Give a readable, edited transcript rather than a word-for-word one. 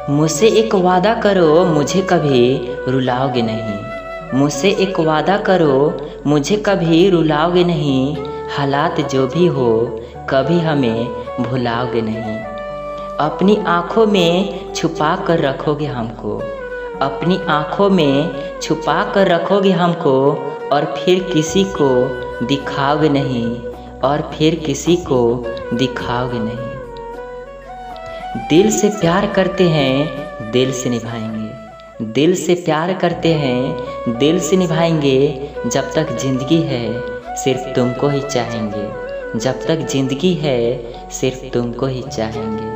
मुझसे एक वादा करो, मुझे कभी रुलाओगे नहीं। मुझसे एक वादा करो, मुझे कभी रुलाओगे नहीं। हालात जो भी हो, कभी हमें भुलाओगे नहीं। अपनी आँखों में छुपा कर रखोगे हमको, अपनी आँखों में छुपा कर रखोगे हमको, और फिर किसी को दिखाओगे नहीं, और फिर किसी को दिखाओगे नहीं। दिल से प्यार करते हैं, दिल से निभाएंगे। दिल से प्यार करते हैं, दिल से निभाएंगे। जब तक ज़िंदगी है सिर्फ तुमको ही चाहेंगे। जब तक ज़िंदगी है सिर्फ तुमको ही चाहेंगे।